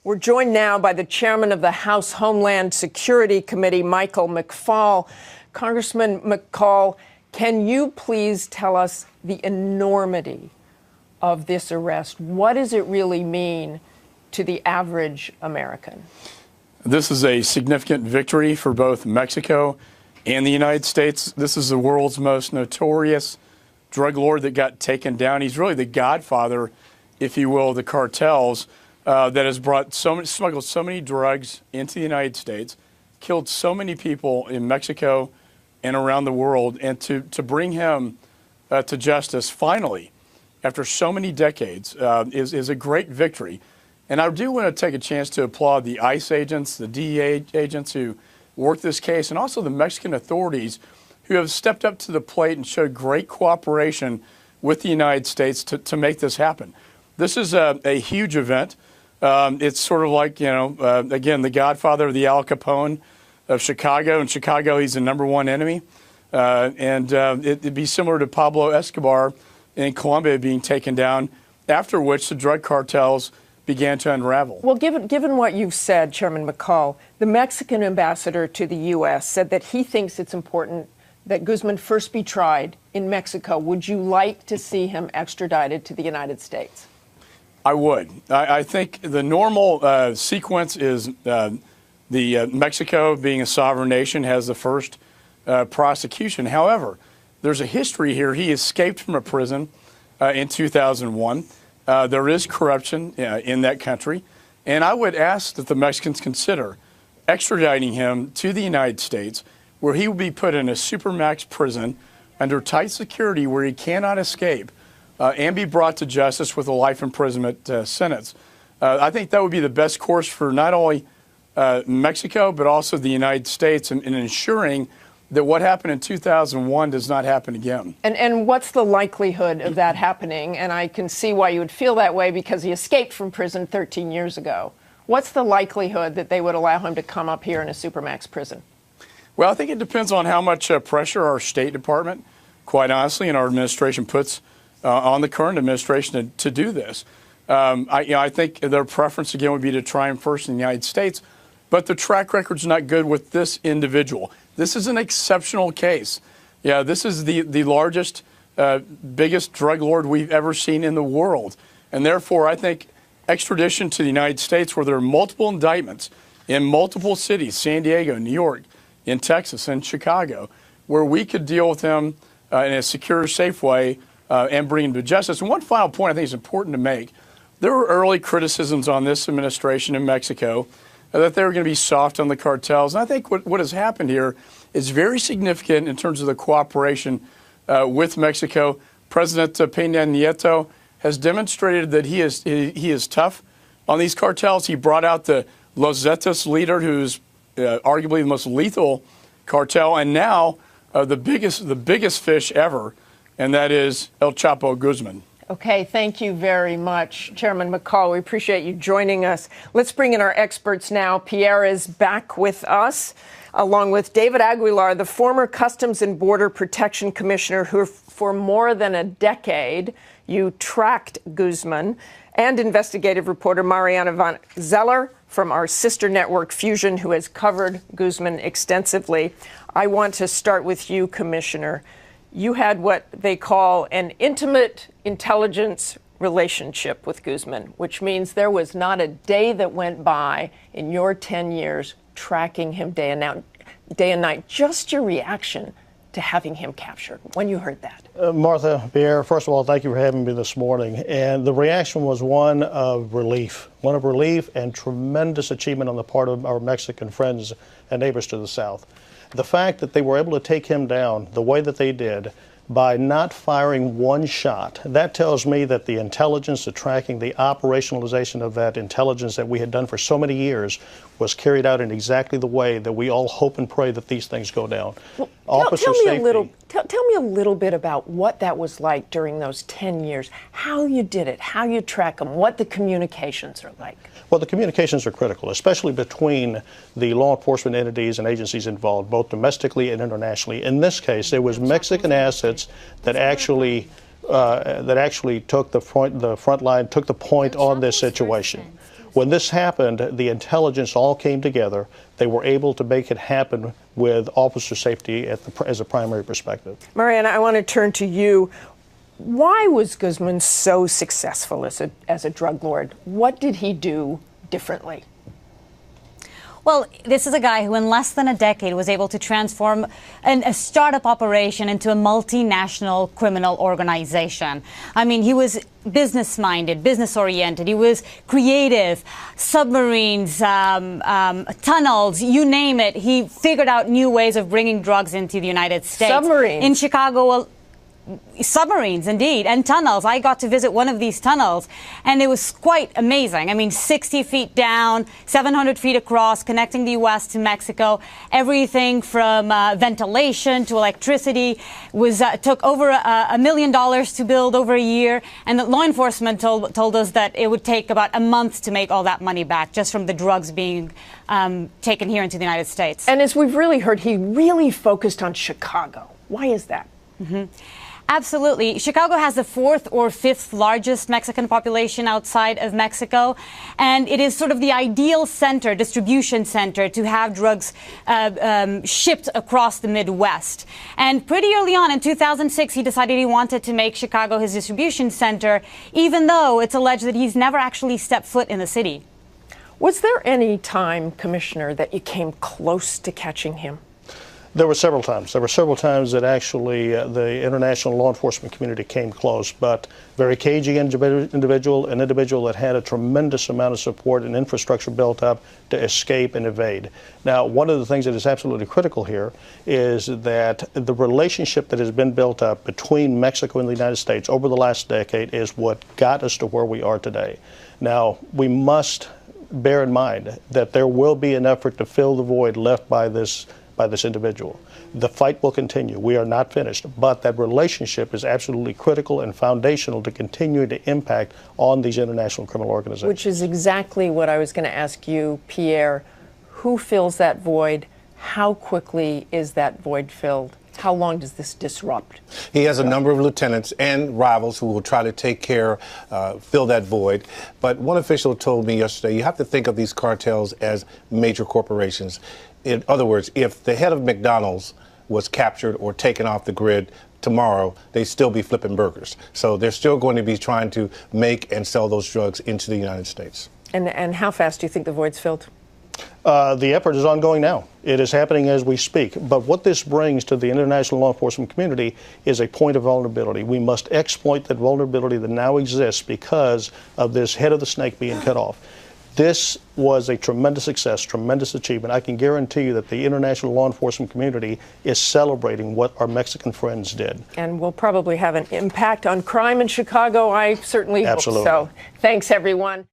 We're joined now by the chairman of the House Homeland Security Committee, Michael McCaul. Congressman McCaul, can you please tell us the enormity of this arrest? What does it really mean to the average American? This is a significant victory for both Mexico and the United States. This is the world's most notorious drug lord that got taken down. He's really the godfather, if you will, of the cartels that has smuggled so many drugs into the United States, killed so many people in Mexico and around the world, and to bring him to justice finally, after so many decades, is a great victory. And I do want to take a chance to applaud the ICE agents, the DEA agents who worked this case, and also the Mexican authorities who have stepped up to the plate and showed great cooperation with the United States to make this happen. This is a huge event. It's sort of like, again, the godfather of the Al Capone of Chicago. In Chicago, he's the #1 enemy. It'd be similar to Pablo Escobar in Colombia being taken down, after which the drug cartels began to unravel. Well, given what you've said, Chairman McCaul, the Mexican ambassador to the U.S. said that he thinks it's important that Guzman first be tried in Mexico. Would you like to see him extradited to the United States? I would. I think the normal sequence is Mexico, being a sovereign nation, has the first prosecution. However, there's a history here. He escaped from a prison in 2001. There is corruption in that country. And I would ask that the Mexicans consider extraditing him to the United States, where he will be put in a supermax prison under tight security where he cannot escape, and be brought to justice with a life imprisonment sentence. I think that would be the best course for not only Mexico, but also the United States in ensuring that what happened in 2001 does not happen again. And what's the likelihood of that happening? And I can see why you would feel that way, because he escaped from prison 13 years ago. What's the likelihood that they would allow him to come up here in a supermax prison? Well, I think it depends on how much pressure our State Department, quite honestly, and our administration puts on the current administration to do this. I think their preference, again, would be to try him first in the United States, but the track record's not good with this individual. This is an exceptional case. Yeah, this is the largest, biggest drug lord we've ever seen in the world. And therefore, I think extradition to the United States, where there are multiple indictments in multiple cities, San Diego, New York, in Texas, and Chicago, where we could deal with him in a secure, safe way and bring him to justice. And one final point I think is important to make. There were early criticisms on this administration in Mexico that they were going to be soft on the cartels. And I think what has happened here is very significant in terms of the cooperation with Mexico. President Peña Nieto has demonstrated that he is tough on these cartels. He brought out the Los Zetas leader, who's arguably the most lethal cartel, and now the biggest fish ever, and that is El Chapo Guzman. Okay, thank you very much, Chairman McCaul. We appreciate you joining us. Let's bring in our experts now. Pierre is back with us, along with David Aguilar, the former Customs and Border Protection Commissioner, who for more than a decade you tracked Guzman, and investigative reporter Mariana Van Zeller from our sister network Fusion, who has covered Guzman extensively. I want to start with you, Commissioner. You had what they call an intimate intelligence relationship with Guzman, which means there was not a day that went by in your 10 years tracking him day and night. Just your reaction to having him captured when you heard that. Martha, Pierre, first of all, thank you for having me this morning. And the reaction was one of relief and tremendous achievement on the part of our Mexican friends and neighbors to the south. The fact that they were able to take him down the way that they did by not firing one shot, that tells me that the intelligence, the tracking, the operationalization of that intelligence that we had done for so many years was carried out in exactly the way that we all hope and pray that these things go down. Well, tell me a little bit about what that was like during those 10 years, how you did it, how you track them, what the communications are like. Well, the communications are critical, especially between the law enforcement entities and agencies involved, both domestically and internationally. In this case, it was Mexican assets that actually took the front line, took the point on this situation. When this happened, the intelligence all came together. They were able to make it happen with officer safety as a primary perspective. Mariana, I want to turn to you. Why was Guzman so successful as a drug lord? What did he do differently? Well, this is a guy who in less than a decade was able to transform a startup operation into a multinational criminal organization. I mean, he was business-minded, business-oriented. He was creative, submarines, tunnels, you name it. He figured out new ways of bringing drugs into the United States. Submarines? In Chicago, submarines, indeed, and tunnels. I got to visit one of these tunnels, and it was quite amazing. I mean, 60 feet down, 700 feet across, connecting the U.S. to Mexico. Everything from ventilation to electricity took over $1 million to build, over a year. And the law enforcement told us that it would take about a month to make all that money back, just from the drugs being taken here into the United States. And as we've really heard, he really focused on Chicago. Why is that? Mm-hmm. Absolutely. Chicago has the 4th or 5th largest Mexican population outside of Mexico, and it is sort of the ideal center, distribution center, to have drugs shipped across the Midwest. And pretty early on in 2006, he decided he wanted to make Chicago his distribution center, even though it's alleged that he's never actually stepped foot in the city. Was there any time, Commissioner, that you came close to catching him? There were several times. There were several times that actually the international law enforcement community came close, but very cagey individual, an individual that had a tremendous amount of support and infrastructure built up to escape and evade. Now, one of the things that is absolutely critical here is that the relationship that has been built up between Mexico and the United States over the last decade is what got us to where we are today. Now, we must bear in mind that there will be an effort to fill the void left by this individual. The fight will continue. We are not finished, but that relationship is absolutely critical and foundational to continue to impact on these international criminal organizations. Which is exactly what I was going to ask you, Pierre. Who fills that void? How quickly is that void filled? How long does this disrupt? He has a number of lieutenants and rivals who will try to fill that void. But one official told me yesterday, you have to think of these cartels as major corporations. In other words, if the head of McDonald's was captured or taken off the grid tomorrow, they'd still be flipping burgers. So they're still going to be trying to make and sell those drugs into the United States. And how fast do you think the void's filled? The effort is ongoing now. It is happening as we speak. But what this brings to the international law enforcement community is a point of vulnerability. We must exploit that vulnerability that now exists because of this head of the snake being cut off. This was a tremendous success, tremendous achievement. I can guarantee you that the international law enforcement community is celebrating what our Mexican friends did. And will probably have an impact on crime in Chicago. I certainly Absolutely. hope so. Thanks, everyone.